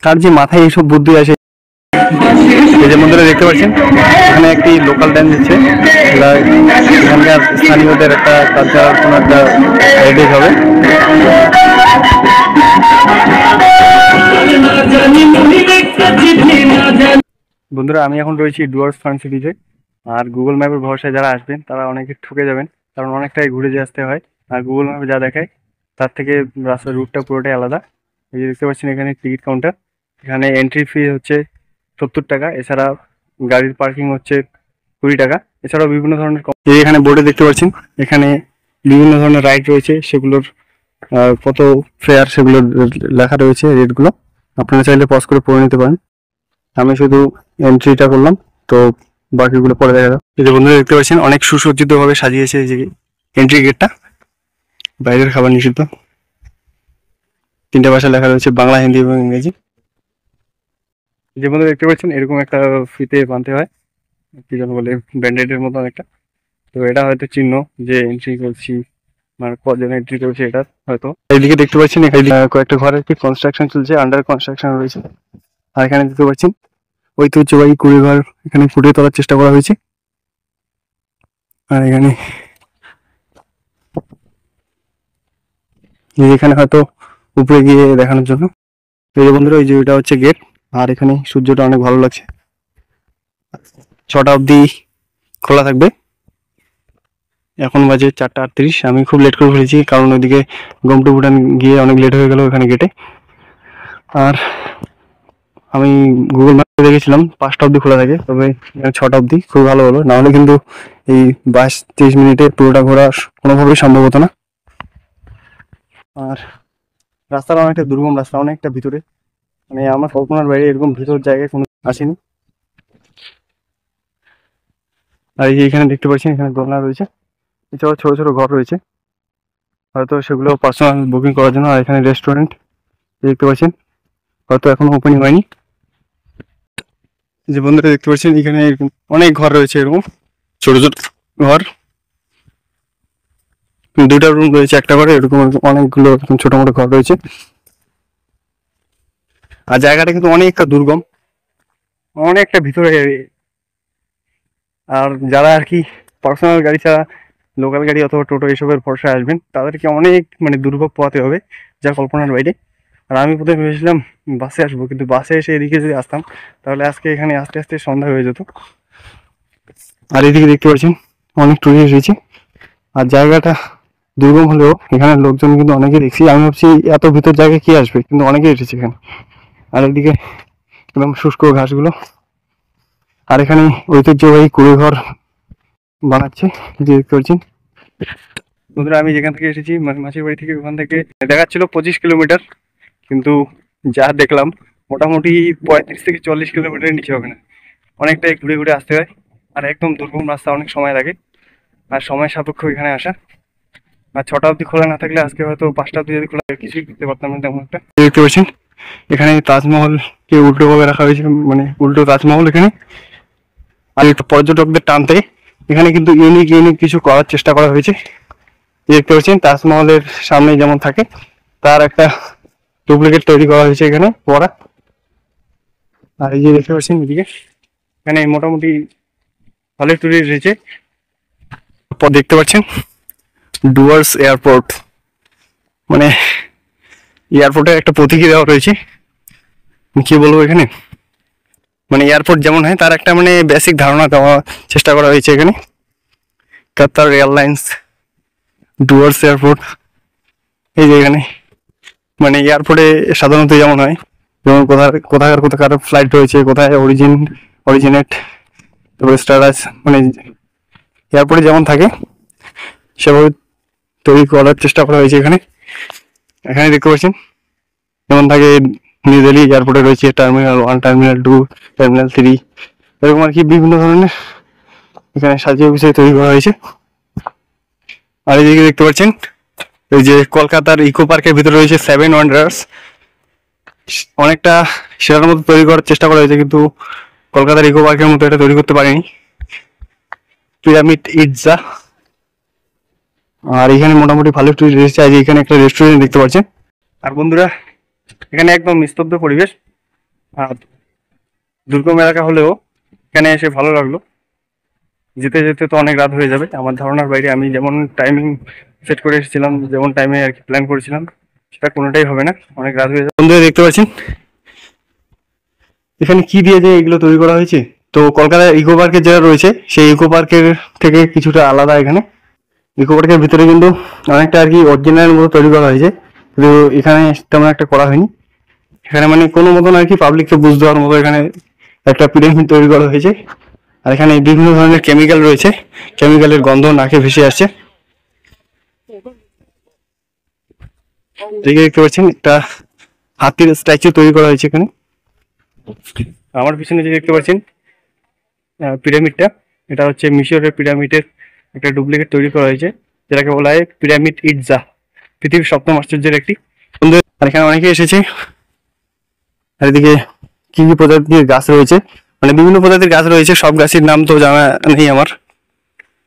তার যে মাথায় এইসব বুদ্ধি আসে। এই যে বন্ধুরা দেখতে পাচ্ছেন এখানে একটি লোকাল ড্যান্স হচ্ছে, এখানকার স্থানীয়দের একটা কালচারাল কোনো একটা হেরিটেজ হবে। বন্ধুরা আমি এখন রয়েছি ডুয়ার্স ফান সিটিতে। আর গুগল ম্যাপের ভরসায় যারা আসবেন তারা অনেকে ঠকে যাবেন, কারণ অনেকটাই ঘুরে যেয়ে আসতে হয়। আর গুগল ম্যাপে যা দেখায় তার থেকে রাস্তার রুটটা পুরোটাই আলাদা। এই যে দেখতে পাচ্ছেন এখানে টিকিট কাউন্টার, এখানে এন্ট্রি ফি হচ্ছে 70 টাকা, এছাড়া গাড়ির পার্কিং হচ্ছে 20 টাকা। এছাড়াও বিভিন্ন ধরনের এখানে বোর্ডে দেখতে পাচ্ছেন এখানে বিভিন্ন ধরনের রাইড রয়েছে, সেগুলোর কত ফেয়ার সেগুলোর লেখা রয়েছে রেটগুলো, আপনারা চাইলে পজ করে পড়ে নিতে পারেন। আমি শুধু এন্ট্রিটা করলাম, তো বাকিগুলো পরে দেখা যাবে। এই যে বন্ধুরা দেখতে পাচ্ছেন অনেক সুসজ্জিত ভাবে সাজিয়েছে এই যে এন্ট্রি গেটটা। বাইরের খাবার নিষিদ্ধ, 3টে ভাষা লেখা রয়েছে, বাংলা, হিন্দি এবং ইংরেজি। যে বন্ধুরা দেখতে পাচ্ছেন এরকম একটা ফিতে বাঁধতে হয়, কি যেন বলে ব্যান্ডেডের মতো একটা। তো এটা হয়তো চিহ্ন যে এন্ট্রি করছি, মানে কজন এন্ট্রি করছে এটা হয়তো। এইদিকে দেখতে পাচ্ছেন এখানে কয়েকটা ঘরের কি কনস্ট্রাকশন চলছে, আন্ডার কনস্ট্রাকশন রয়েছে। আর এখানে দেখতে পাচ্ছেন ঐতিহ্যবাহী কুড়ি ঘর এখানে ফুটিয়ে তোলার চেষ্টা করা হয়েছে। আর এখানে হয়তো উপরে গিয়ে দেখানোর জন্য। এই যে বন্ধুরা এই যে এটা হচ্ছে গেট, আর এখানে সূর্যটা অনেক ভালো লাগছে। 6টা অবধি খোলা থাকবে, এখন বাজে 4টা 38। আমি খুব লেট করে ফেলেছি, কারণ ওইদিকে গমটু ভুটান গিয়ে অনেক লেট হয়ে গেল ওখানে গেটে। আর আমি গুগল ম্যাপে দেখেছিলাম 5টা অবধি খোলা থাকে, তবে 6টা অবধি, খুব ভালো হলো। নাহলে কিন্তু এই 22-23 মিনিটে পুরোটা ঘোরা কোনোভাবেই সম্ভব হতো না। আর রাস্তাটা অনেকটা দুর্গম রাস্তা, অনেকটা ভিতরে, মানে আমার কল্পনার বাইরে এরকম ভিতর জায়গায় কোনো আসেনি। আর এই যে এখানে দেখতে পাচ্ছেন এখানে দোলনা রয়েছে, এছাড়াও ছোট ছোট ঘর রয়েছে, হয়তো সেগুলো পার্সোনাল বুকিং করার জন্য। আর এখানে রেস্টুরেন্ট দেখতে পাচ্ছেন, হয়তো এখনো ওপেনিং হয়নি। যে বন্ধুরা দেখতে পাচ্ছেন এখানে অনেক ঘর রয়েছে, এরকম ছোট ছোট ঘর, 2টা রুম রয়েছে একটা ঘরে, এরকম অনেকগুলো ছোট মোটো ঘর রয়েছে। আর জায়গাটা কিন্তু অনেকটা দুর্গম, অনেকটা ভিতরে। আর যারা আর কি পার্সোনাল গাড়ি ছাড়া লোকাল গাড়ি অথবা টোটো এসবের ভরসায় আসবেন, তাদেরকে অনেক মানে দুর্ভোগ পোহাতে হবে, যা কল্পনার বাইরে। আর আমি প্রথমে ভেবেছিলাম বাসে আসবো, কিন্তু বাসে এসে এদিকে যদি আসতাম তাহলে আজকে এখানে আস্তে আস্তে সন্ধ্যা হয়ে যেত। আর এদিকে দেখতে পাচ্ছেন অনেক টুরিস্ট রয়েছে। আর জায়গাটা দুর্গম হলেও এখানে লোকজন কিন্তু অনেকে দেখছি, আমি ভাবছি এত ভিতর জায়গায় কি আসবে, কিন্তু অনেকেই এসেছে এখানে। আর এদিকে একদম শুষ্ক ঘাসগুলো। আর এখানে ঐতিহ্যবাহী কুড়ে ঘর বানাচ্ছে, যে দেখতে পাচ্ছেন। বন্ধুরা আমি যেখান থেকে এসেছি মাসির বাড়ি থেকে, ওখান থেকে দেখাচ্ছিল 25 কিলোমিটার, কিন্তু যা দেখলাম মোটামুটি 35 থেকে 40 কিলোমিটারের নিচে হবে না, অনেকটাই ঘুরে ঘুরে আসতে হয়। আর একদম দুর্গম রাস্তা, অনেক সময় লাগে, আর সময় সাপেক্ষ এখানে আসা। আর 6টা অবধি খোলা না থাকলে আজকে হয়তো 5টা অবধি যদি খোলা, কিছুই করতে পারতাম না তেমন একটা। দেখতে পাচ্ছেন এখানে তাজমহলকে উল্টো ভাবে রাখা হয়েছে, মানে উল্টো তাজমহল এখানে। আর একটু পর্যটকদের টানতে এখানে কিন্তু ইউনিক ইউনিক কিছু করার চেষ্টা করা হয়েছে। দেখতে পাচ্ছেন তাজমহলের সামনে যেমন থাকে তার একটা ডুপ্লিকেট তৈরি করা হয়েছে এখানে পড়া। আর এই যে দেখতে পাচ্ছেন এদিকে এখানে মোটামুটি ভালো টুরিস্ট রয়েছে। দেখতে পাচ্ছেন ডুয়ার্স এয়ারপোর্ট, মানে এয়ারপোর্টের একটা প্রতীকী দেওয়া রয়েছে। কি বলবো, এখানে মানে এয়ারপোর্ট যেমন হয় তার একটা মানে বেসিক ধারণা দেওয়ার চেষ্টা করা হয়েছে এখানে। কাতার এয়ারলাইন্স, ডুয়ার্স এয়ারপোর্ট। এই যে এখানে মানে এয়ারপোর্টে সাধারণত যেমন হয়, যেমন কোথাকার ফ্লাইট রয়েছে, কোথায় অরিজিনেট, তারপরে স্ট্যাটাস, মানে এয়ারপোর্টে যেমন থাকে সেভাবে তৈরি করার চেষ্টা করা হয়েছে এখানে। এখানে দেখতে পাচ্ছেন যেমন থাকে নিউ দিল্লি এয়ারপোর্টে রয়েছে টার্মিনাল 1, টার্মিনাল 2, টার্মিনাল 3, এরকম আর কি বিভিন্ন ধরনের এখানে সাজিয়ে গুছিয়ে তৈরি করা হয়েছে। আর এদিকে দেখতে পাচ্ছেন এই যে কলকাতার ইকো পার্কের ভিতরে রয়েছে 7 ওয়ান্ডার্স, অনেকটা সেটার মতো তৈরি করার চেষ্টা করা হয়েছে, কিন্তু কলকাতার ইকো পার্কের মতো এটা তৈরি করতে পারেনি। Pyramid Itza. আর এখানে মোটামুটি ভালো টুরিস্ট রয়েছে। এখানে একটা রেস্টুরেন্ট দেখতে পাচ্ছেন। আর বন্ধুরা এখানে একদম নিস্তব্ধ পরিবেশ, আর দুর্গম এলাকা হলেও এখানে এসে ভালো লাগলো। যেতে যেতে তো অনেক রাত হয়ে যাবে আমার ধারণার বাইরে। আমি যেমন টাইমিং সেট করে এসেছিলাম, যেমন টাইমে আর কি প্ল্যান করেছিলাম, সেটা কোনোটাই হবে না, অনেক রাত হয়ে যাবে। বন্ধুরা দেখতে পাচ্ছেন এখানে কি দিয়ে যে এগুলো তৈরি করা হয়েছে। তো কলকাতার ইকো পার্কের যেটা রয়েছে সেই ইকো পার্কের থেকে কিছুটা আলাদা। এখানে ইকো পার্কের ভিতরে কিন্তু অনেকটা আর কি অরিজিনাল মতো তৈরি করা হয়েছে, কিন্তু এখানে তেমন একটা করা হয়নি। এখানে মানে কোনো মতন আর কি পাবলিককে বুঝ দেওয়ার মতো এখানে একটা পিরামিড তৈরি করা হয়েছে। আর এখানে বিভিন্ন ধরনের কেমিক্যাল রয়েছে, কেমিক্যালের গন্ধ নাকে ভেসে আসছে। দেখতে পাচ্ছেন একটা হাতির স্ট্যাচু তৈরি করা হয়েছে এখানে। আমার পিছনে যে দেখতে পাচ্ছেন পিরামিডটা, এটা হচ্ছে মিশরের পিরামিডের একটা ডুপ্লিকেট তৈরি করা হয়েছে, যেটাকে বলা হয় পিরামিড ইটজা, পৃথিবীর সপ্তম আশ্চর্যের একটি। আর এখানে অনেকে এসেছে। আর এদিকে কি কি প্রজাতির গাছ রয়েছে, মানে বিভিন্ন প্রজাতির গাছ রয়েছে, সব গাছের নাম তো জানা নেই আমার।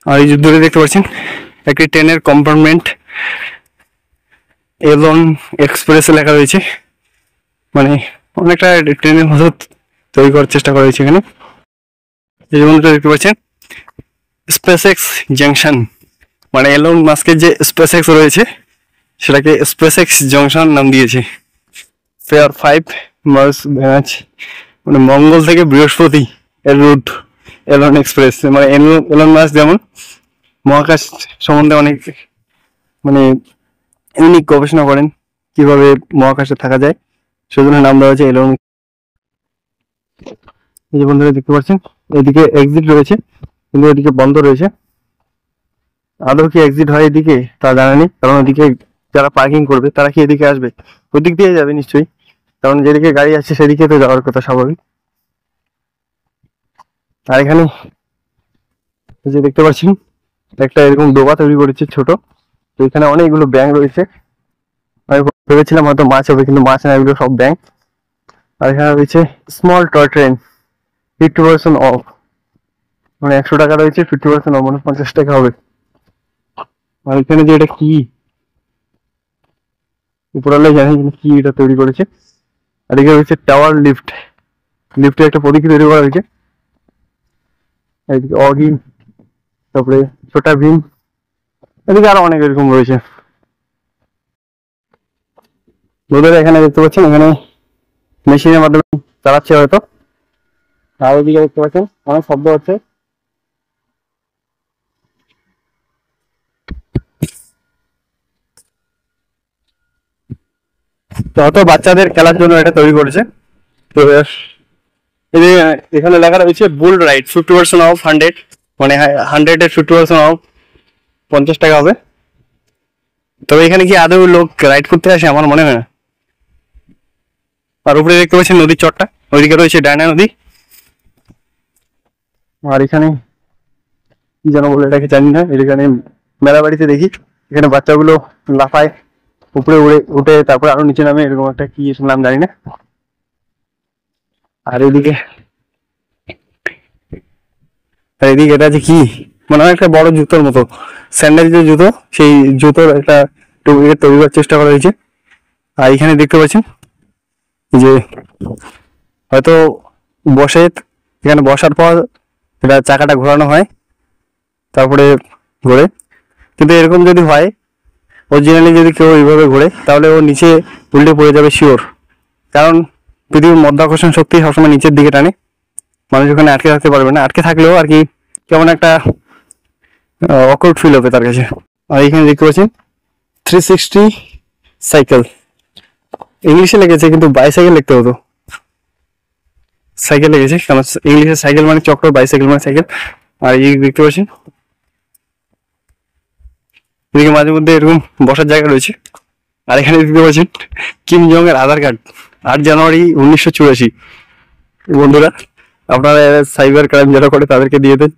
আর এই দূরে দেখতে পাচ্ছেন একটি ট্রেনের কম্পার্টমেন্ট এলন এক্সপ্রেস লেখা রয়েছে, মানে অনেকটা ট্রেনের মতো তৈরি করার চেষ্টা করা হয়েছে এখানে। এই যে বন্ধুটা দেখতে পাচ্ছেন স্পেস এক্স জাংশন, মানে এলন মাস্কের যে স্পেস এক্স রয়েছে সেটাকে স্পেস এক্স জংশন নাম দিয়েছে। ফেয়ার 5 মার্স ভ্যানাজ, মানে মঙ্গল থেকে বৃহস্পতি এর রুট এলন এক্সপ্রেস। মানে এলন মাস্ক যেমন মহাকাশ সম্বন্ধে অনেক মানে ইউনিক গবেষণা করেন কিভাবে মহাকাশে থাকা যায়, সেজন্য নাম দেওয়া হয়েছে এলন। এই যে বন্ধুরা দেখতে পাচ্ছেন এদিকে এক্সিট রয়েছে, কিন্তু এদিকে বন্ধ রয়েছে। আদৌ কি এক্সিট হয় এদিকে তা জানা নেই, কারণ ওদিকে যারা পার্কিং করবে তারা কি এদিকে আসবে? ওই দিক দিয়ে যাবে নিশ্চয়ই, কারণ যেদিকে গাড়ি আছে সেদিকে তো যাওয়ার কথা স্বাভাবিক। আর এখানে যে দেখতে পাচ্ছেন একটা এরকম ডোবা তৈরি করেছে ছোট, তো এখানে অনেকগুলো ব্যাঙ রয়েছে। আমি ভেবেছিলাম হয়তো মাছ হবে, কিন্তু মাছ না, এগুলো সব ব্যাঙ। আর এখানে রয়েছে স্মল টয় ট্রেন, 50% অফ, মানে 100 টাকা রয়েছে, 50% অফ মানে 50 টাকা হবে। আর এখানে যে এটা কি উপরালাই জানি কি এটা তৈরি করেছে। আর এখানে রয়েছে টাওয়ার লিফট, লিফটের একটা প্রতীকী তৈরি করা হয়েছে। এদিকে অগি, তারপরে ছোটা ভীম, এদিকে আরো অনেক এরকম রয়েছে। বন্ধুরা এখানে দেখতে পাচ্ছেন এখানে মেশিনের মাধ্যমে চালাচ্ছে হয়তো। আর ওইদিকে দেখতে পাচ্ছেন অনেক শব্দ হচ্ছে। তো হয়তো বাচ্চাদের খেলার জন্য এটা তৈরি করেছে। তো এখানে লেখা রয়েছে বুল রাইড 50% অফ 100, মানে 100 এর 50% অফ 50 টাকা হবে। তবে এখানে কি আদৌ লোক রাইড করতে আসে? আমার মনে হয় না। আর উপরে দেখতে পাচ্ছেন নদীর চরটা, ওইদিকে রয়েছে ডায়না নদী। আর এখানে কি যেন বলে এটাকে জানি না, এখানে মেলা বাড়িতে দেখি এখানে বাচ্চাগুলো লাফায়, উপরে উড়ে উঠে তারপরে আরো নিচে নামে, এরকম একটা কি নাম জানি না। আর এদিকে এটা যে কি, মনে হয় একটা বড় জুতোর মতো, স্যান্ডেল যে জুতো, সেই জুতোর একটা তৈরি করার চেষ্টা করা হয়েছে। আর এখানে দেখতে পাচ্ছেন যে হয়তো বসে, এখানে বসার পর এটা চাকাটা ঘোরানো হয়, তারপরে ঘোরে। কিন্তু এরকম যদি হয় অরিজিনালি যদি কেউ এইভাবে ঘোরে, তাহলে ও নিচে উল্টে পড়ে যাবে শিওর, কারণ পৃথিবীর মধ্যাকর্ষণ শক্তি সবসময় নিচের দিকে টানে, মানুষ ওখানে আটকে থাকতে পারবে না। আটকে থাকলেও আর কি কেমন একটা অকওয়ার্ড ফিল হবে তার কাছে। আর এখানে দেখতে পাচ্ছেন 360 সাইকেল, ইংলিশে লেগেছে কিন্তু বাইসাইকেল লিখতে হতো, সাইকেল লেগেছে, কারণ ইংলিশে সাইকেল মানে চক্র, বাইসাইকেল মানে সাইকেল। আর এই দেখতে পাচ্ছেন এদিকে মাঝে মধ্যে এরকম বসার জায়গা রয়েছে। আর এখানে দেখতে পাচ্ছেন কিম জং এর আধার কার্ড, 8 জানুয়ারি 1984। বন্ধুরা আপনারা সাইবার ক্রাইম যারা করে তাদেরকে দিয়ে দেন,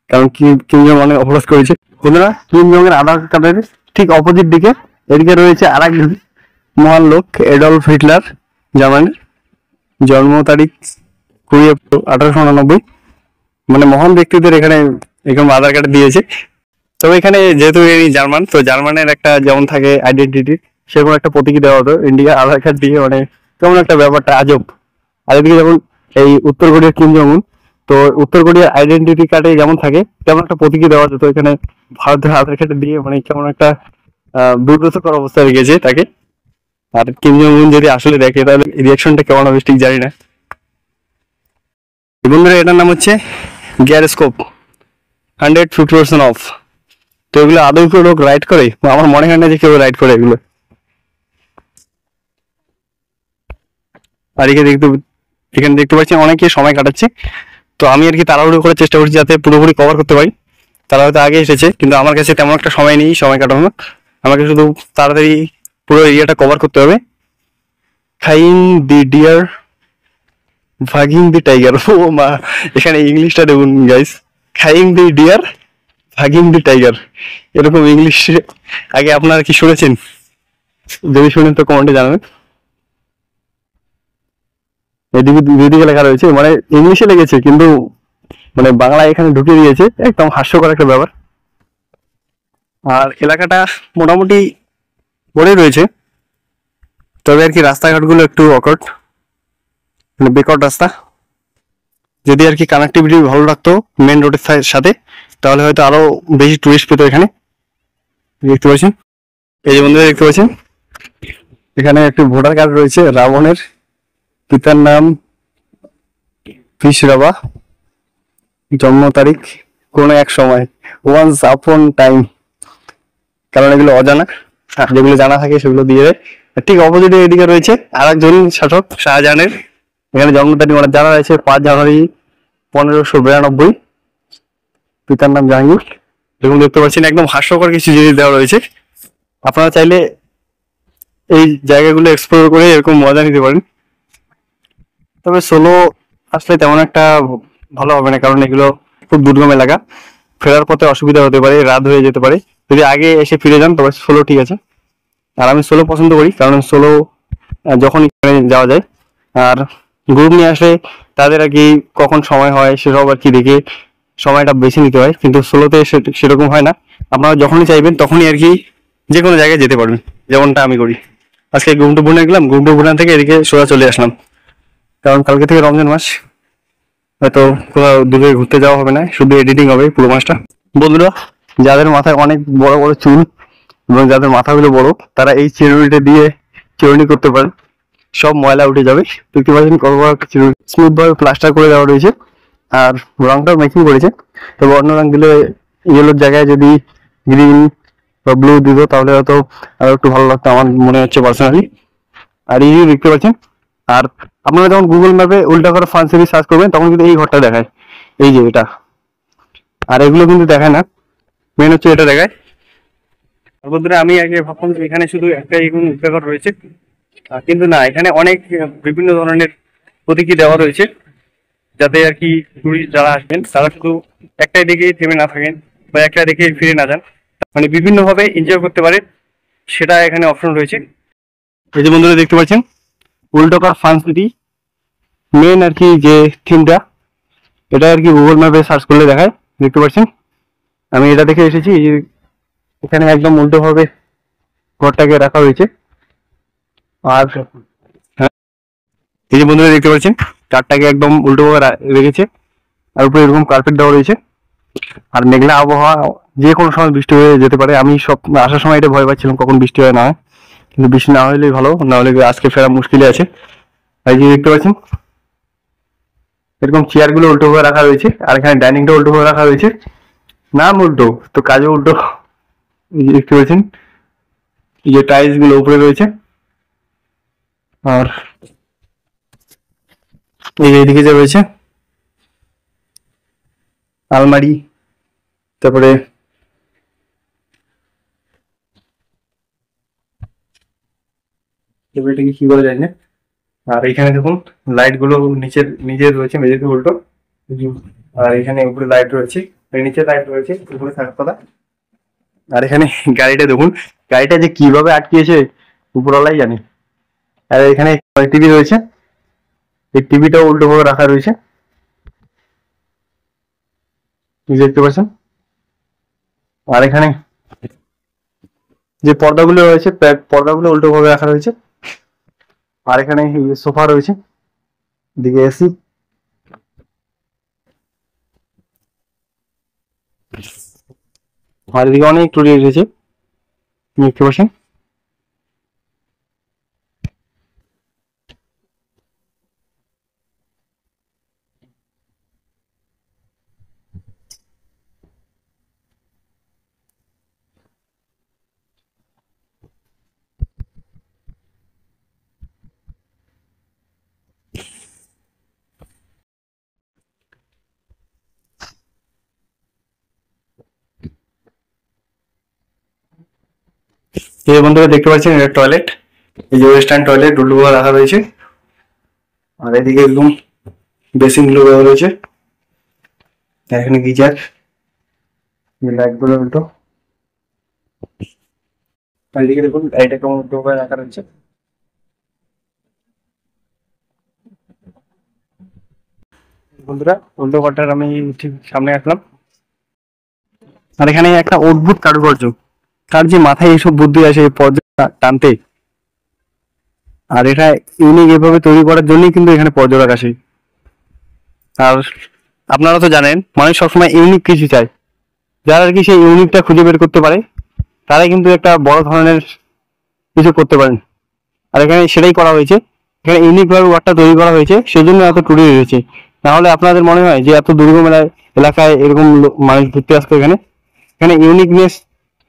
কারণ কিম জং অনেক অপরাধ করেছে। বন্ধুরা কিম জং এর আধার কার্ডের ঠিক অপোজিট দিকে এদিকে রয়েছে আর এক মহান লোক, এডলফ হিটলার, জার্মানির, জন্ম তারিখ 20 এপ্রিল 1899। মানে মহান ব্যক্তিদের এখানে এরকম আধার কার্ড দিয়েছে। তবে এখানে যেহেতু জার্মান, তো জার্মানের একটা যেমন থাকে আইডেন্টিটি, সেরকম একটা প্রতীকী দেওয়া হতো। ইন্ডিয়া আধার কার্ড দিয়ে মানে কেমন একটা ব্যাপারটা আজব, আর এদিকে যেমন এই উত্তর কোরিয়ার কিম জং উন, তো উত্তর কোরিয়ার আইডেন্টিটি কার্ডে যেমন থাকে তেমন একটা প্রতীকী দেওয়া যেত এখানে ভারতের আধার কার্ডে দিয়ে, মানে কেমন একটা বিব্রতকর অবস্থায় রেখেছে তাকে। আর কিম জং উন যদি আসলে দেখে তাহলে রিয়াকশনটা কেমন হবে ঠিক জানি না। বন্ধুরা এটার নাম হচ্ছে গ্যারোস্কোপ, 150% অফ। তো এগুলো আদৌ কেউ লোক রাইড করে? আমার মনে হয় না যে কেউ রাইড করে এগুলো। আর এখানে দেখতে পাচ্ছি অনেকে সময় কাটাচ্ছে। তো আমি আর কি তাড়াহুড়ো করার চেষ্টা করছি যাতে পুরোপুরি কভার করতে পারি। তারা হয়তো আগে এসেছে, কিন্তু আমার কাছে তেমন একটা সময় নেই সময় কাটানো। আমাকে শুধু তাড়াতাড়ি পুরো এরিয়াটা কভার করতে হবে। Khaing the deer, ভাগিং the tiger. ও মা, এখানে ইংলিশটা দেখুন guys, Khaing the deer, ভাগিং the tiger, এরকম ইংলিশ আগে আপনারা কি শুনেছেন? যদি শুনেন তো কমেন্টে জানাবেন। এদিকে দুদিকে লেখা রয়েছে, মানে ইংলিশে লেগেছে কিন্তু মানে বাংলা এখানে ঢুকিয়ে দিয়েছে, একদম হাস্যকর একটা ব্যাপার। আর এলাকাটা মোটামুটি বড়ই রয়েছে, তবে আর কি রাস্তাঘাটগুলো একটু অকট, মানে বেকট রাস্তা। যদি আর কি কানেক্টিভিটি ভালো রাখতো মেন রোডের সাথে, তাহলে হয়তো আরো বেশি টুরিস্ট পেতো এখানে। দেখতে পাচ্ছেন, এই যে বন্ধুরা দেখতে পাচ্ছেন এখানে একটি ভোটার কার্ড রয়েছে রাবণের, পিতার নাম ফিশরাবা, জন্ম তারিখ কোনো এক সময়, ওয়ান্স আপন টাইম, কারণ এগুলো অজানা, যেগুলো জানা থাকে সেগুলো দিয়ে দেয়। ঠিক অপোজিটে এদিকে রয়েছে আর একজন শাসক শাহজাহানের, এখানে জন্ম তারিখ মানে জানা রয়েছে 5 জানুয়ারি 1592, পিতার নাম জাহাঙ্গীর। যেরকম দেখতে পাচ্ছেন একদম হাস্যকর কিছু জিনিস দেওয়া রয়েছে। আপনারা চাইলে এই জায়গাগুলো এক্সপ্লোর করে এরকম মজা নিতে পারেন। তবে সোলো আসলে তেমন একটা ভালো হবে না, কারণ এগুলো খুব দুর্গম এলাকা, ফেরার পথে অসুবিধা হতে পারে, রাত হয়ে যেতে পারে। যদি আগে এসে ফিরে যান তবে সোলো ঠিক আছে। আর আমি সোলো পছন্দ করি, কারণ সোলো যখন যাওয়া যায়, আর গ্রুপ নিয়ে আসলে তাদের আর কি কখন সময় হয় সেসব আর কি দেখে সময়টা বেছে নিতে হয়, কিন্তু সোলোতে সেরকম হয় না। আপনারা যখনই চাইবেন তখনই আর কি যে কোনো জায়গায় যেতে পারবেন, যেমনটা আমি করি। আজকে গুমটু বুনে গেলাম, গুমটু বুনা থেকে এদিকে সোজা চলে আসলাম, কারণ কালকে থেকে রমজান মাস, হয়তো কোথাও দূরে ঘুরতে যাওয়া হবে না, শুধু এডিটিং হবে পুরো মাসটা। বন্ধুরা যাদের মাথায় অনেক বড় বড় চুল এবং যাদের মাথাগুলো বড়, তারা এই চিরুনিটা দিয়ে চিরুনি করতে পারে, সব ময়লা উঠে যাবে। দেখতে পাচ্ছেন কত বড় একটা চিরুনি, স্মুথ ভাবে প্লাস্টার করে দেওয়া রয়েছে, আর রংটাও মেকিং করেছে। তবে অন্য রং দিলে ইয়েলোর জায়গায় যদি গ্রিন বা ব্লু দিত তাহলে হয়তো আরো একটু ভালো লাগতো আমার মনে হচ্ছে পার্সোনালি। আর এই দেখতে পাচ্ছেন, আর আপনারা যখন গুগল ম্যাপে উল্টা করে ফান সিরিজ সার্চ করবেন তখন কিন্তু এই ঘরটা দেখায়, এই যে এটা। আর এগুলো কিন্তু দেখায় না, মেন হচ্ছে এটা দেখায়। আর বন্ধুরা আমি আগে ভাবতাম যে এখানে শুধু একটা উল্টাঘর রয়েছে, কিন্তু না, এখানে অনেক বিভিন্ন ধরনের প্রতীকী দেওয়া রয়েছে, যাতে আর কি টুরিস্ট যারা আসবেন তারা শুধু একটাই দেখে থেমে না থাকেন বা একটা দেখে ফিরে না যান, মানে বিভিন্ন ভাবে এনজয় করতে পারে, সেটা এখানে অপশন রয়েছে। এই যে বন্ধুরা দেখতে পাচ্ছেন উল্টোকার ফান সিটি মেন আর কি যে থিমটা, এটা আর কি গুগল ম্যাপে সার্চ করলে দেখায়। দেখতে পাচ্ছেন আমি এটা দেখে এসেছি, এখানে একদম উল্টো ভাবে ঘরটাকে রাখা হয়েছে। আর হ্যাঁ, এই যে বন্ধুরা দেখতে পাচ্ছেন কারটাকে একদম উল্টো ভাবে রেখেছে, আর উপরে এরকম কার্পেট দেওয়া রয়েছে। আর মেঘলা আবহাওয়া, যে কোনো সময় বৃষ্টি হয়ে যেতে পারে। আমি সব আসার সময় এটা ভয় পাচ্ছিলাম কখন বৃষ্টি হয় না হয়, কিন্তু বৃষ্টি না হলেই ভালো, না হলে আজকে ফেরা মুশকিলে আছে। এই যে দেখতে পাচ্ছেন এরকম চেয়ার গুলো উল্টো ভাবে রাখা রয়েছে, আর এখানে ডাইনিংটা উল্টো ভাবে রাখা রয়েছে, নাম উল্টো তো কাজও উল্টো। এই যে দেখতে পাচ্ছেন এই যে টাইলস গুলো উপরে রয়েছে, আর এই যে এদিকে যে রয়েছে আলমারি, তারপরে এটাকে কি বলে জানি না। আর এখানে দেখুন লাইট গুলো নিচের নিচে রয়েছে, মেঝেতে উল্টো। আর এখানে উপরে লাইট রয়েছে, নিচে লাইট রয়েছে, উপরে থাকার কথা। আর এখানে গাড়িটা দেখুন, গাড়িটা যে কিভাবে আটকিয়েছে উপরওয়ালাই জানে। আর এখানে টিভি রয়েছে, এই টিভিটাও উল্টো ভাবে রাখা রয়েছে, দেখতে পাচ্ছেন। আর এখানে যে পর্দাগুলো রয়েছে পর্দাগুলো উল্টো ভাবে রাখা রয়েছে। আর এখানে সোফা রয়েছে, এদিকে এসি, আর এদিকে অনেক টুরিস্ট এসেছে দেখতে পাচ্ছেন। এই বন্ধুরা দেখতে পাচ্ছেন এটা টয়লেট, এই যে ওয়েস্টার্ন টয়লেট ডুলডুবা রাখা রয়েছে, আর এদিকে একদম বেসিন গুলো দেওয়া রয়েছে, আর এখানে গিজার, লাইট গুলো উল্টো, আর এদিকে দেখুন গাড়িটা কেমন উল্টো করে রাখা রয়েছে। বন্ধুরা উল্টো ঘরটার আমি ঠিক সামনে আসলাম, আর এখানে একটা অদ্ভুত কারুকার্য, তার যে মাথায় এইসব বুদ্ধি আসে এই পর্দা টানতে, আর এটা ইউনিক এভাবে তৈরি করার জন্যই কিন্তু এখানে পর্যটক আসে। আর আপনারা তো জানেন মানুষ সবসময় ইউনিক কিছু চায়, যারা আর কি সেই ইউনিকটা খুঁজে বের করতে পারে তারাই কিন্তু একটা বড় ধরনের কিছু করতে পারেন। আর এখানে সেটাই করা হয়েছে, এখানে ইউনিক ভাবে ওয়ার্ডটা তৈরি করা হয়েছে, সেই জন্য এত টুরিস্ট রয়েছে। নাহলে আপনাদের মনে হয় যে এত দুর্গম এলাকায় এরকম মানুষ ঘুরতে আসতো, এখানে এখানে ইউনিকনেস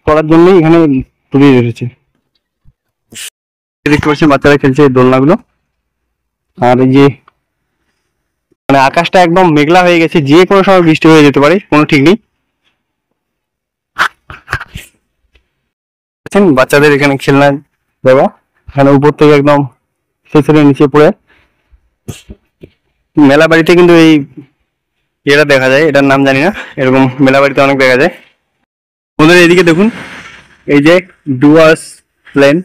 করার জন্যই এখানে টুরিস্ট এসেছে। দেখতে পাচ্ছেন বাচ্চারা খেলছে এই দোলনাগুলো, আর এই যে মানে আকাশটা একদম মেঘলা হয়ে গেছে, যে কোনো সময় বৃষ্টি হয়ে যেতে পারে, কোনো ঠিক নেই। বাচ্চাদের এখানে খেলনা জায়গা, এখানে উপর থেকে একদম শেষের নিচে পড়ে মেলা বাড়িতে কিন্তু এই এটা দেখা যায়, এটার নাম জানি না, এরকম মেলা বাড়িতে অনেক দেখা যায়। ওদের এদিকে দেখুন এই যে ডুয়ার্স প্লেন,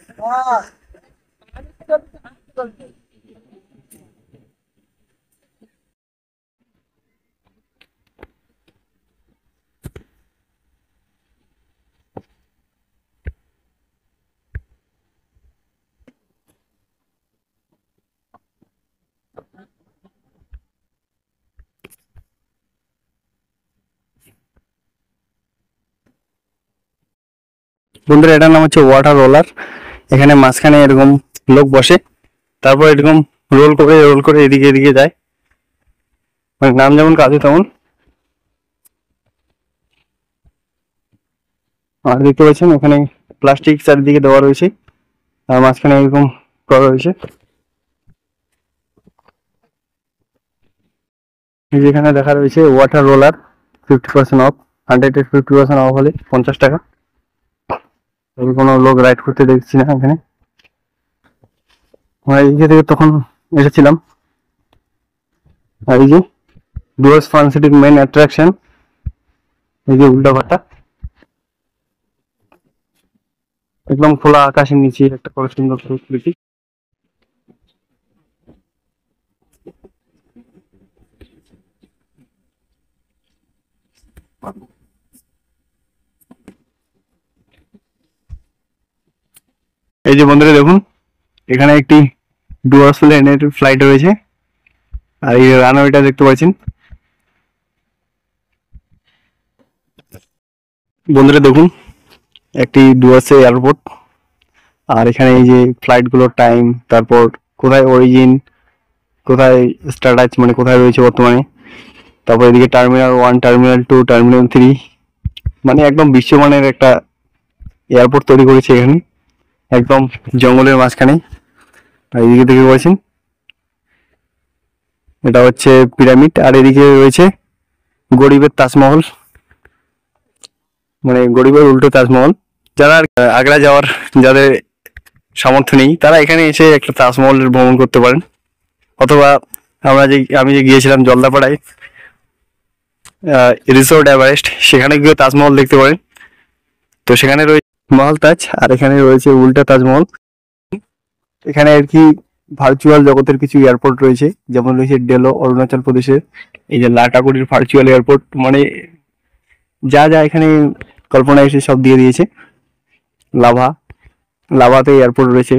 বন্ধুরা এটার নাম হচ্ছে ওয়াটার রোলার। এখানে মাঝখানে এরকম লোক বসে, তারপর এরকম রোল করে রোল করে এদিকে এদিকে যায়, মানে নাম যেমন কাজে তেমন। আর দেখতে পাচ্ছেন এখানে প্লাস্টিক চারিদিকে দেওয়া রয়েছে, আর মাঝখানে এরকম করা রয়েছে। যেখানে দেখা রয়েছে ওয়াটার রোলার 50% অফ, 100 এর 50% অফ হলে 50 টাকা। তবে কোনো লোক রাইড করতে দেখছি না এখানে। আমরা এইদিকে থেকে তখন এসেছিলাম। আর এই যে ডুয়ার্স ফান সিটির মেইন অ্যাট্রাকশন, এই যে উল্টা ভাটা, একদম খোলা আকাশের নিচে একটা কত সুন্দর প্রকৃতি। এই যে বন্ধুরা দেখুন এখানে একটি ডুয়ার্স প্লেনের ফ্লাইট রয়েছে, আর এই রানওয়েটা দেখতে পাচ্ছেন। বন্ধুরা দেখুন একটি ডুয়ার্স এয়ারপোর্ট, আর এখানে এই যে ফ্লাইট গুলোর টাইম, তারপর কোথায় অরিজিন, কোথায় স্ট্যাটাস মানে কোথায় রয়েছে বর্তমানে, তারপর এদিকে টার্মিনাল 1, টার্মিনাল 2, টার্মিনাল 3, মানে একদম বিশ্বমানের একটা এয়ারপোর্ট তৈরি করেছে এখানে, একদম জঙ্গলের মাঝখানে। আর এদিকে দেখে পাচ্ছেন এটা হচ্ছে পিরামিড, আর এদিকে রয়েছে গরিবের তাজমহল, মানে গরিবের উল্টো তাজমহল। যারা আগ্রা যাওয়ার যাদের সামর্থ্য নেই তারা এখানে এসে একটা তাজমহলের ভ্রমণ করতে পারেন, অথবা আমি যে গিয়েছিলাম জলদাপাড়ায় রিসোর্ট এভারেস্ট, সেখানে গিয়ে তাজমহল দেখতে পারেন। তো সেখানে রয়েছে মহল তাজ, আর এখানে রয়েছে উল্টা তাজমহল। এখানে আর কি ভার্চুয়াল জগতের কিছু এয়ারপোর্ট রয়েছে, যেমন রয়েছে ডেলো অরুণাচল প্রদেশের, এই যে লাটাগুড়ির ভার্চুয়াল এয়ারপোর্ট, মানে যা যা এখানে কল্পনা এসে সব দিয়ে দিয়েছে। লাভা, লাভাতে এয়ারপোর্ট রয়েছে,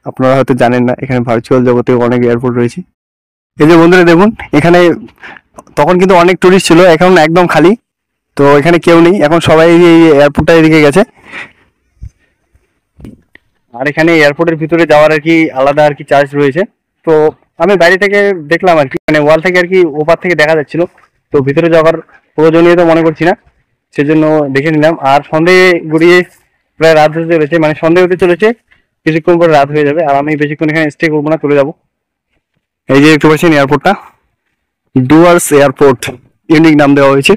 আপনারা হয়তো জানেন না, এখানে ভার্চুয়াল জগতে অনেক এয়ারপোর্ট রয়েছে। এই যে বন্ধুরা দেখুন, এখানে তখন কিন্তু অনেক টুরিস্ট ছিল, এখন একদম খালি। তো এখানে কেউ নেই এখন, সবাই এই এয়ারপোর্টটা এদিকে গেছে। আর এখানে এয়ারপোর্টের ভিতরে যাওয়ার আর কি আলাদা আর কি চার্জ রয়েছে। তো আমি বাইরে থেকে দেখলাম আর কি, মানে ওয়াল থেকে আর কি ওপার থেকে দেখা যাচ্ছিল। তো ভিতরে যাওয়ার প্রয়োজনীয়তা মনে করছি না, সেজন্য দেখে নিলাম। আর সন্ধে গড়িয়ে প্রায় রাত হতে চলেছে, মানে সন্ধে হতে চলেছে, কিছুক্ষণ পরে রাত হয়ে যাবে। আর আমি বেশিক্ষণ এখানে স্টে করবো না, চলে যাবো। এই যে দেখতে পাচ্ছেন এয়ারপোর্টটা, ডুয়ার্স এয়ারপোর্ট, ইউনিক নাম দেওয়া হয়েছে।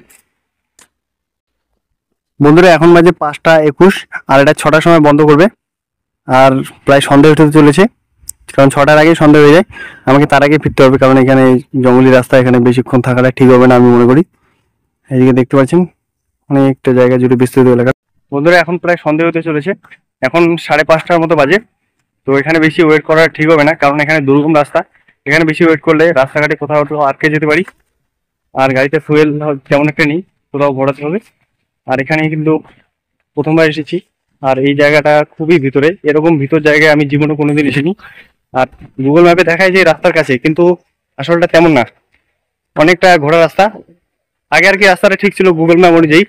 বন্ধুরা এখন বাজে 5টা 21, আর এটা 6টার সময় বন্ধ করবে। আর প্রায় সন্ধে হতে চলেছে, কারণ 6টার আগেই সন্ধে হয়ে যায়। আমাকে তার আগে ফিরতে হবে, কারণ এখানে জঙ্গলি রাস্তা, এখানে বেশিক্ষণ থাকাটা ঠিক হবে না আমি মনে করি। এইদিকে দেখতে পাচ্ছেন অনেকটা জায়গা জুড়ে বিস্তৃত এলাকা। বন্ধুরা এখন প্রায় সন্ধে হতে চলেছে, এখন 5:30টার মতো বাজে। তো এখানে বেশি ওয়েট করা ঠিক হবে না, কারণ এখানে দুর্গম রাস্তা। এখানে বেশি ওয়েট করলে রাস্তাঘাটে কোথাও আটকে যেতে পারি। আর গাড়িতে ফুয়েল তেমন একটা নেই, কোথাও ভরাতে হবে। আর এখানে কিন্তু প্রথমবার এসেছি, আর এই জায়গাটা খুবই ভিতরে, এরকম ভিতর জায়গায় আমি জীবনে কোনোদিন এসেছি। আর গুগল ম্যাপে দেখায় যে রাস্তার কাছে, কিন্তু আসলটা তেমন না, অনেকটা ঘোরা রাস্তা। আগে আর কি রাস্তাটা ঠিক ছিল গুগল ম্যাপ অনুযায়ী,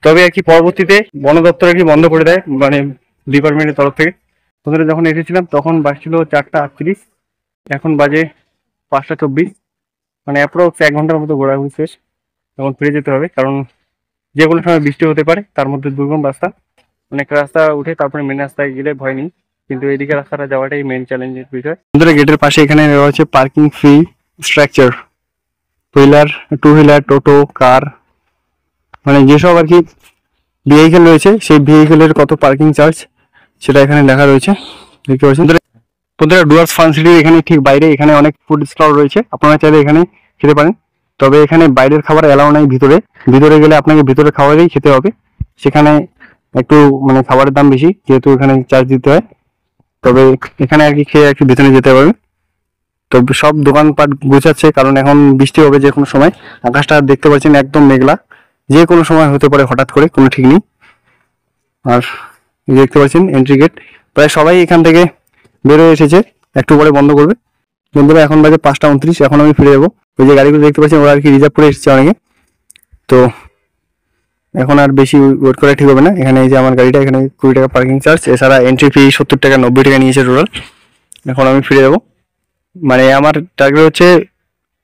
তবে আর কি পরবর্তীতে বন দপ্তর আর কি বন্ধ করে দেয়, মানে ডিপার্টমেন্টের তরফ থেকে। তোদের যখন এসেছিলাম তখন বাজছিল 4টা 38, এখন বাজে 5টা 24, মানে অ্যাপ্রক্স 1 ঘন্টার মতো ঘোরাঘুরি শেষ। এখন ফিরে যেতে হবে, কারণ যে কোনো সময় বৃষ্টি হতে পারে, তার মধ্যে দুর্গম রাস্তা। অনেক রাস্তা উঠে তারপরে মেন রাস্তায় গেলে ভয় নেই, কিন্তু এইদিকে রাস্তাটা যাওয়াটাই মেন চ্যালেঞ্জের বিষয়। বন্ধুরা গেটের পাশে এখানে দেওয়া হচ্ছে parking free structure, two wheeler, টোটো, কার, মানে যেসব আর কি ভেহিকেল রয়েছে সেই ভেহিকেলের কত পার্কিং চার্জ সেটা এখানে লেখা রয়েছে, দেখতে পাচ্ছেন। বন্ধুরা ডুয়ার্স ফান সিটির এখানে ঠিক বাইরে এখানে অনেক ফুড স্টল রয়েছে, আপনারা চাইলে এখানে খেতে পারেন। তবে এখানে বাইরের খাবার এলাও নাই, ভিতরে ভিতরে গেলে আপনাকে ভিতরে খাবারেই খেতে হবে। সেখানে একটু মানে খাবারের দাম বেশি, যেহেতু এখানে চার্জ দিতে হয়। তবে এখানে আর কি খেয়ে একটু ভিতরে যেতে পারবে। তো সব দোকানপাট গুছাচ্ছে, কারণ এখন বৃষ্টি হবে যে কোনো সময়। আকাশটা দেখতে পাচ্ছেন একদম মেঘলা, যে কোনো সময় হতে পারে হঠাৎ করে, কোনো ঠিক নেই। আর দেখতে পাচ্ছেন এন্ট্রি গেট, প্রায় সবাই এখান থেকে বেরোয় এসেছে, একটু পরে বন্ধ করবে। বন্ধুরা এখন বাজে 5টা 29, এখন আমি ফিরে যাবো। ওই যে গাড়িগুলো দেখতে পাচ্ছেন ওরা আর কি রিজার্ভ করে এসেছে অনেকে। তো এখন আর বেশি ওয়েট করা ঠিক হবে না। এখানে এই যে আমার গাড়িটা, এখানে 20 টাকা পার্কিং চার্জ, এছাড়া এন্ট্রি ফি 70 টাকা 90 টাকা নিয়েছে টোটাল। এখন আমি ফিরে যাবো, মানে আমার টার্গেট হচ্ছে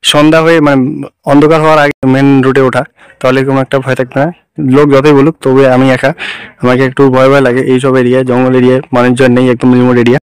সন্ধ্যা হয়ে মানে অন্ধকার হওয়ার আগে মেন রুটে ওঠা, তাহলে কোনো একটা ভয় থাকবে না। লোক যতই বলুক তবে আমি একা, আমাকে একটু ভয় ভয় লাগে এইসব এরিয়ায়, জঙ্গল এরিয়ায় মানুষজন নেই, একদম রিমোট এরিয়া।